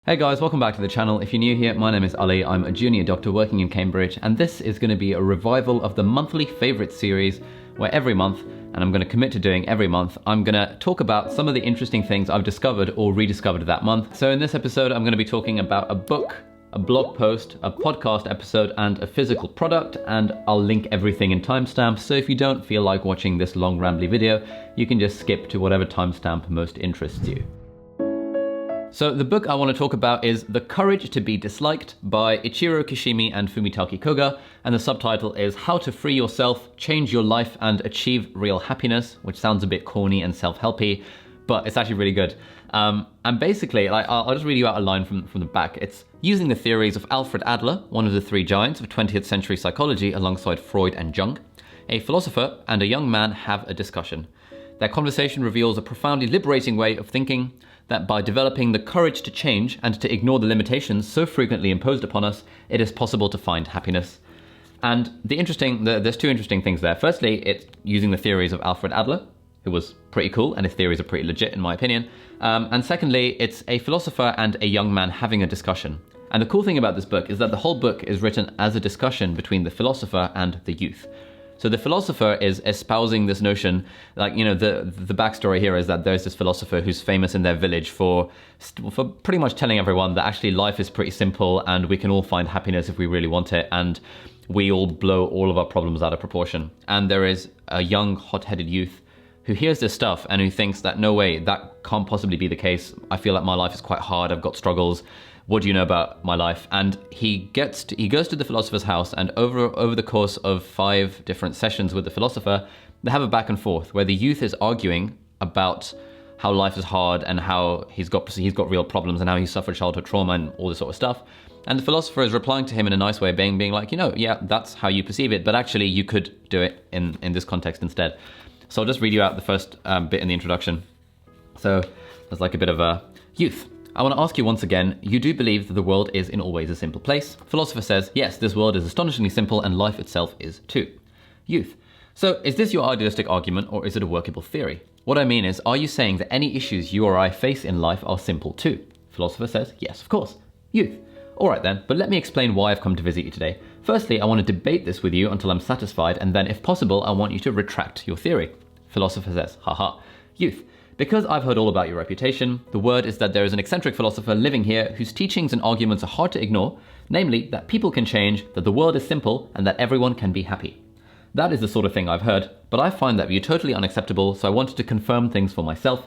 Hey guys, welcome back to the channel. If you're new here, my name is Ali. I'm a junior doctor working in Cambridge, and this is going to be a revival of the monthly favorite series where every month, and I'm going to commit to doing every month, I'm going to talk about some of the interesting things I've discovered or rediscovered that month. So in this episode, I'm going to be talking about a book, a blog post, a podcast episode, and a physical product, and I'll link everything in timestamps, so if you don't feel like watching this long rambly video, you can just skip to whatever timestamp most interests you. So the book I want to talk about is The Courage to be Disliked by Ichiro Kishimi and Fumitaki Koga, and the subtitle is How to Free Yourself, Change Your Life, and Achieve Real Happiness, which sounds a bit corny and self-helpy, but it's actually really good. And basically, I'll just read you out a line from the back. It's using the theories of Alfred Adler, one of the three giants of 20th century psychology alongside Freud and Jung. A philosopher and a young man have a discussion. Their conversation reveals a profoundly liberating way of thinking, that by developing the courage to change and to ignore the limitations so frequently imposed upon us, it is possible to find happiness. And there's two interesting things there. Firstly, it's using the theories of Alfred Adler, who was pretty cool, and his theories are pretty legit in my opinion. And secondly, it's a philosopher and a young man having a discussion. And the cool thing about this book is that the whole book is written as a discussion between the philosopher and the youth. So the philosopher is espousing this notion, like, you know, the backstory here is that there's this philosopher who's famous in their village for pretty much telling everyone that actually life is pretty simple and we can all find happiness if we really want it, and we all blow all of our problems out of proportion. And there is a young, hot-headed youth who hears this stuff and who thinks that no way, that can't possibly be the case. I feel like my life is quite hard, I've got struggles. What do you know about my life? And he goes to the philosopher's house, and over the course of 5 different sessions with the philosopher, they have a back and forth where the youth is arguing about how life is hard and how he's got real problems and how he suffered childhood trauma and all this sort of stuff. And the philosopher is replying to him in a nice way, being like, you know, yeah, that's how you perceive it, but actually you could do it in this context instead. So I'll just read you out the first bit in the introduction. So there's like a bit of a youth. I want to ask you once again, you do believe that the world is in all ways a simple place? Philosopher says, yes, this world is astonishingly simple and life itself is too. Youth. So is this your idealistic argument or is it a workable theory? What I mean is, are you saying that any issues you or I face in life are simple too? Philosopher says, yes, of course. Youth. Alright then, but let me explain why I've come to visit you today. Firstly, I want to debate this with you until I'm satisfied, and then if possible, I want you to retract your theory. Philosopher says, haha. Youth. Because I've heard all about your reputation, the word is that there is an eccentric philosopher living here whose teachings and arguments are hard to ignore, namely that people can change, that the world is simple, and that everyone can be happy. That is the sort of thing I've heard, but I find that view totally unacceptable, so I wanted to confirm things for myself.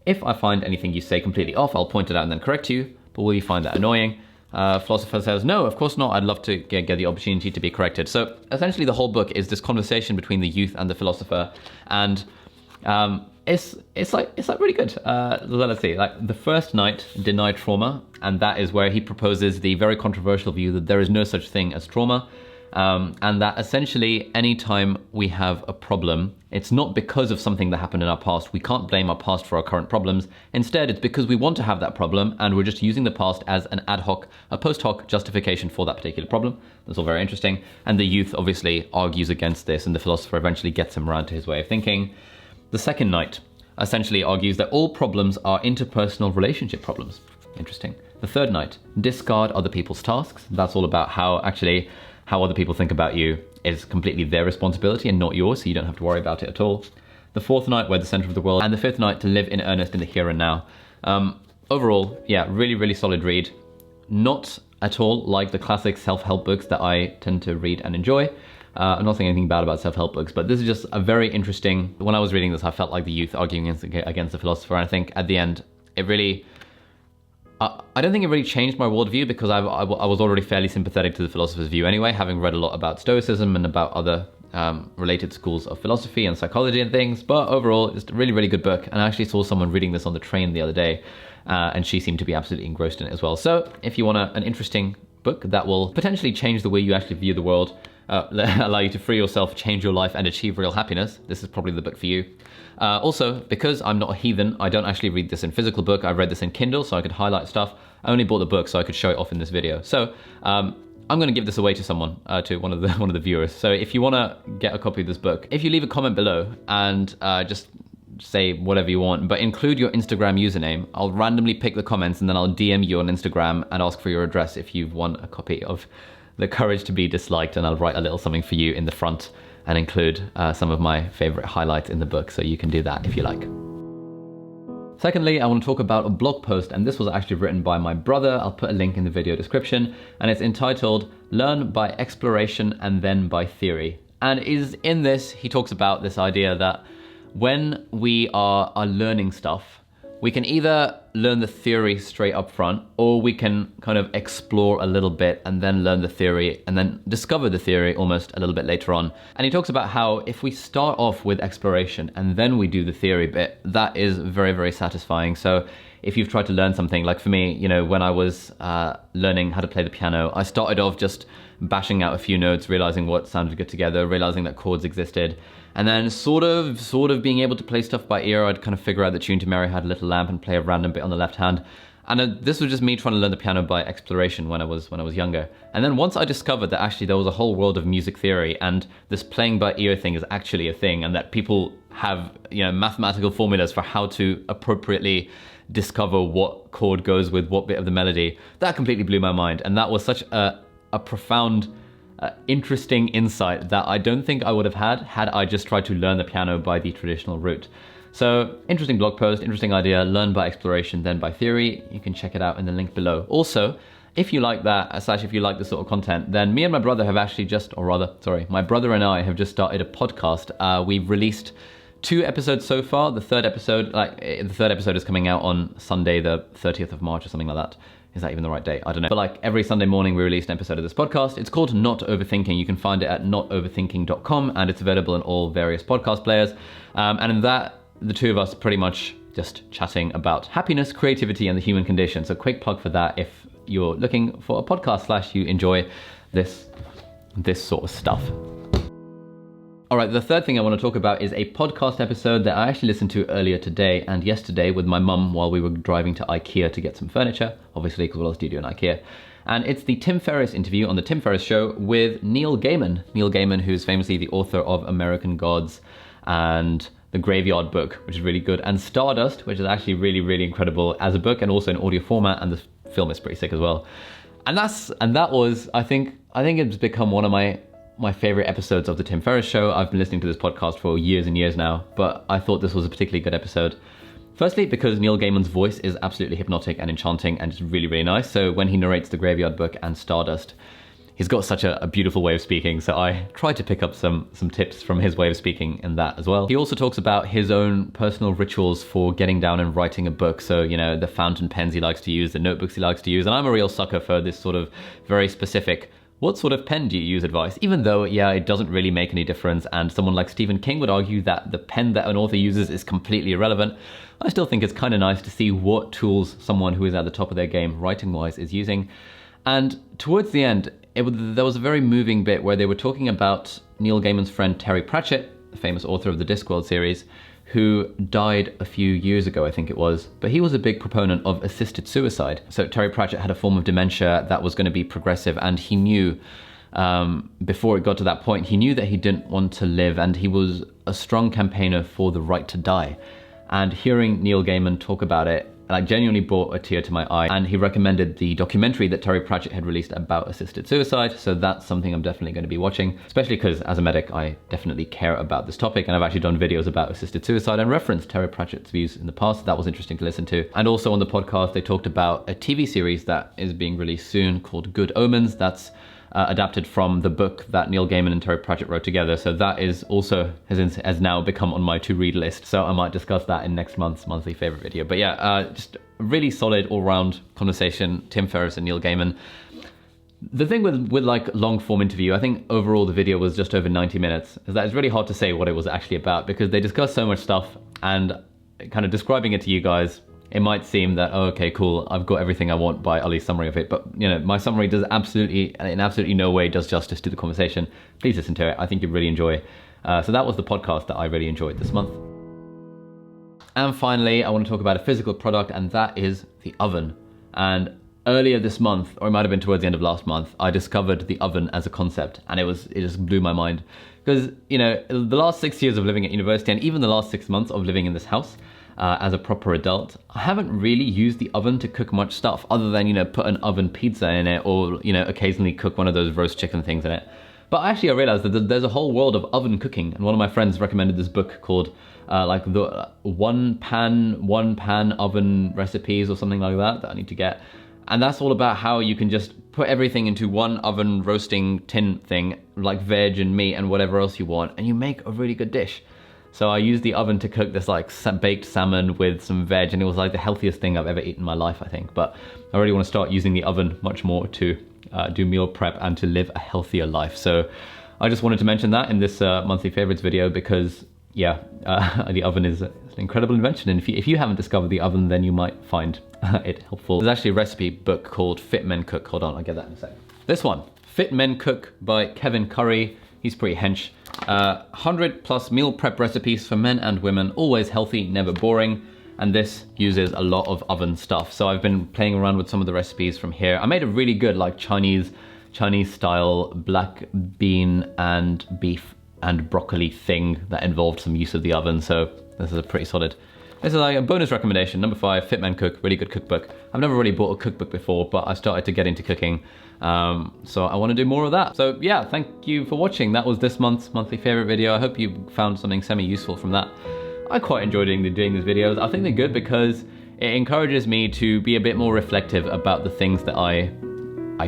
If I find anything you say completely off, I'll point it out and then correct you, but will you find that annoying? Philosopher says, no, of course not, I'd love to get the opportunity to be corrected. So essentially the whole book is this conversation between the youth and the philosopher, and it's like really good. Let's see, like the first night, deny trauma, and that is where he proposes the very controversial view that there is no such thing as trauma, and that essentially anytime we have a problem, it's not because of something that happened in our past. We can't blame our past for our current problems. Instead, it's because we want to have that problem and we're just using the past as an a post hoc justification for that particular problem. That's all very interesting. And the youth obviously argues against this, and the philosopher eventually gets him around to his way of thinking. The second night essentially argues that all problems are interpersonal relationship problems. Interesting. The third night, discard other people's tasks. That's all about how other people think about you is completely their responsibility and not yours, so you don't have to worry about it at all. The fourth night, we're the center of the world. And the fifth night, to live in earnest in the here and now. Overall, yeah, really, really solid read. Not at all like the classic self-help books that I tend to read and enjoy. I'm not saying anything bad about self-help books, but this is just a very interesting... When I was reading this, I felt like the youth arguing against the philosopher, and I think at the end, it really... I don't think it really changed my worldview, because I was already fairly sympathetic to the philosopher's view anyway, having read a lot about Stoicism and about other related schools of philosophy and psychology and things. But overall, it's a really, really good book, and I actually saw someone reading this on the train the other day, and she seemed to be absolutely engrossed in it as well. So if you want an interesting book that will potentially change the way you actually view the world, allow you to free yourself, change your life, and achieve real happiness, this is probably the book for you. Also, because I'm not a heathen, I don't actually read this in physical book. I read this in Kindle so I could highlight stuff. I only bought the book so I could show it off in this video. So I'm going to give this away to someone, to one of the viewers. So if you want to get a copy of this book, if you leave a comment below and just say whatever you want, but include your Instagram username. I'll randomly pick the comments and then I'll DM you on Instagram and ask for your address if you've won a copy of The Courage to Be Disliked, and I'll write a little something for you in the front and include some of my favorite highlights in the book, so you can do that if you like. Secondly, I want to talk about a blog post, and this was actually written by my brother. I'll put a link in the video description, and it's entitled Learn by Exploration and Then by Theory. And in this, he talks about this idea that when we are learning stuff, we can either learn the theory straight up front, or we can kind of explore a little bit and then learn the theory and then discover the theory almost a little bit later on. And he talks about how if we start off with exploration and then we do the theory bit, that is very, very satisfying. So if you've tried to learn something, like for me, you know, when I was learning how to play the piano, I started off just bashing out a few notes, realizing what sounded good together, realizing that chords existed, and then sort of being able to play stuff by ear. I'd kind of figure out the tune to Mary Had a Little Lamp and play a random bit on the left hand. And this was just me trying to learn the piano by exploration when I was younger. And then once I discovered that actually there was a whole world of music theory, and this playing by ear thing is actually a thing, and that people have, you know, mathematical formulas for how to appropriately discover what chord goes with what bit of the melody, that completely blew my mind. And that was such a profound, interesting insight that I don't think I would have had I just tried to learn the piano by the traditional route. So interesting blog post, interesting idea, learn by exploration, then by theory. You can check it out in the link below. Also, if you like that, if you like this sort of content, then me and my brother have actually my brother and I have just started a podcast. We've released 2 episodes so far. The third episode is coming out on Sunday, the 30th of March or something like that. Is that even the right date? I don't know. But like every Sunday morning, we release an episode of this podcast. It's called Not Overthinking. You can find it at notoverthinking.com, and it's available in all various podcast players. And in that, the two of us pretty much just chatting about happiness, creativity, and the human condition. So quick plug for that if you're looking for a podcast / you enjoy this sort of stuff. All right, the third thing I want to talk about is a podcast episode that I actually listened to earlier today and yesterday with my mum while we were driving to IKEA to get some furniture, obviously, because what else do you do in IKEA? And it's the Tim Ferriss interview on the Tim Ferriss Show with Neil Gaiman. Neil Gaiman, who's famously the author of American Gods and The Graveyard Book, which is really good, and Stardust, which is actually really, really incredible as a book and also in audio format, and the film is pretty sick as well. And that was, I think it's become one of my favorite episodes of the Tim Ferriss Show. I've been listening to this podcast for years and years now, but I thought this was a particularly good episode. Firstly, because Neil Gaiman's voice is absolutely hypnotic and enchanting, and it's really, really nice. So when he narrates The Graveyard Book and Stardust, he's got such a beautiful way of speaking. So I tried to pick up some tips from his way of speaking in that as well. He also talks about his own personal rituals for getting down and writing a book. So, you know, the fountain pens he likes to use, the notebooks he likes to use. And I'm a real sucker for this sort of very specific, what sort of pen do you use advice? Even though, yeah, it doesn't really make any difference, and someone like Stephen King would argue that the pen that an author uses is completely irrelevant, I still think it's kind of nice to see what tools someone who is at the top of their game writing-wise is using. And towards the end, there was a very moving bit where they were talking about Neil Gaiman's friend Terry Pratchett, the famous author of the Discworld series, who died a few years ago, I think it was. But he was a big proponent of assisted suicide. So Terry Pratchett had a form of dementia that was going to be progressive, and he knew, before it got to that point, he knew that he didn't want to live, and he was a strong campaigner for the right to die. And hearing Neil Gaiman talk about it, like, genuinely brought a tear to my eye. And he recommended the documentary that Terry Pratchett had released about assisted suicide. So that's something I'm definitely going to be watching, especially because as a medic, I definitely care about this topic. And I've actually done videos about assisted suicide and referenced Terry Pratchett's views in the past. That was interesting to listen to. And also on the podcast, they talked about a TV series that is being released soon called Good Omens. That's adapted from the book that Neil Gaiman and Terry Pratchett wrote together. So that is also has now become on my to-read list. So I might discuss that in next month's monthly favorite video. But yeah, just a really solid all-round conversation, Tim Ferriss and Neil Gaiman. The thing with like long form interview, I think overall the video was just over 90 minutes, is that it's really hard to say what it was actually about because they discussed so much stuff, and kind of describing it to you guys, it might seem that, oh, okay, cool, I've got everything I want by Ali's summary of it. But, you know, my summary does in absolutely no way does justice to the conversation. Please listen to it. I think you'll really enjoy. So that was the podcast that I really enjoyed this month. And finally, I want to talk about a physical product, and that is the oven. And earlier this month, or it might have been towards the end of last month, I discovered the oven as a concept, and it just blew my mind. Because, you know, the last 6 years of living at university, and even the last 6 months of living in this house as a proper adult, I haven't really used the oven to cook much stuff other than, you know, put an oven pizza in it, or, you know, occasionally cook one of those roast chicken things in it. But actually I realized that there's a whole world of oven cooking, and one of my friends recommended this book called like the one pan oven recipes or something like that I need to get. And that's all about how you can just put everything into one oven roasting tin thing, like veg and meat and whatever else you want, and you make a really good dish. So I used the oven to cook this like baked salmon with some veg, and it was like the healthiest thing I've ever eaten in my life, I think. But I really want to start using the oven much more to do meal prep and to live a healthier life. So I just wanted to mention that in this monthly favorites video, because yeah, the oven is an incredible invention, and if you haven't discovered the oven, then you might find it helpful. There's actually a recipe book called Fit Men Cook. Hold on, I'll get that in a sec. This one, Fit Men Cook by Kevin Curry. He's pretty hench. 100+ meal prep recipes for men and women, always healthy, never boring. And this uses a lot of oven stuff. So I've been playing around with some of the recipes from here. I made a really good like Chinese style black bean and beef and broccoli thing that involved some use of the oven. So this is a pretty solid. This is like a bonus recommendation, number 5, Fit Men Cook, really good cookbook. I've never really bought a cookbook before, but I started to get into cooking. So I want to do more of that. So yeah, thank you for watching. That was this month's monthly favorite video. I hope you found something semi-useful from that. I quite enjoy doing these videos. I think they're good because it encourages me to be a bit more reflective about the things that I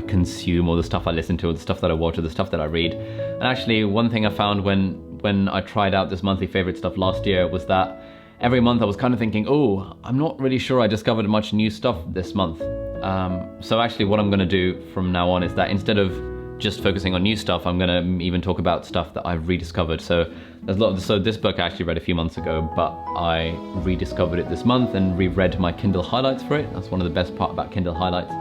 consume, or the stuff I listen to, or the stuff that I watch, or the stuff that I read. And actually, one thing I found when I tried out this monthly favorite stuff last year was that every month I was kind of thinking, oh, I'm not really sure I discovered much new stuff this month. So actually what I'm gonna do from now on is that instead of just focusing on new stuff, I'm gonna even talk about stuff that I've rediscovered. So there's a lot of, so this book I actually read a few months ago, but I rediscovered it this month and reread my Kindle highlights for it. That's one of the best part about Kindle highlights.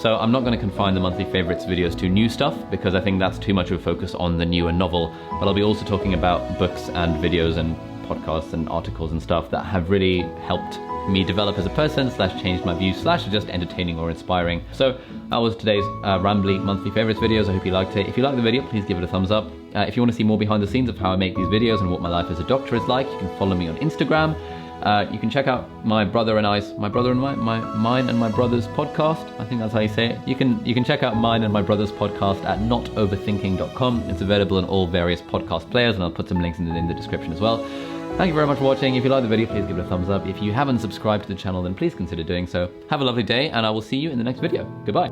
So I'm not going to confine the monthly favorites videos to new stuff, because I think that's too much of a focus on the new and novel, but I'll be also talking about books and videos and podcasts and articles and stuff that have really helped me develop as a person, / changed my views, / are just entertaining or inspiring. So that was today's rambly monthly favorites videos. I hope you liked it. If you liked the video, please give it a thumbs up. If you want to see more behind the scenes of how I make these videos and what my life as a doctor is like, you can follow me on Instagram. You can check out mine and my brother's podcast. I think that's how you say it. You can check out mine and my brother's podcast at notoverthinking.com. It's available in all various podcast players, and I'll put some links in the description as well. Thank you very much for watching. If you like the video, please give it a thumbs up. If you haven't subscribed to the channel, then please consider doing so. Have a lovely day, and I will see you in the next video. Goodbye.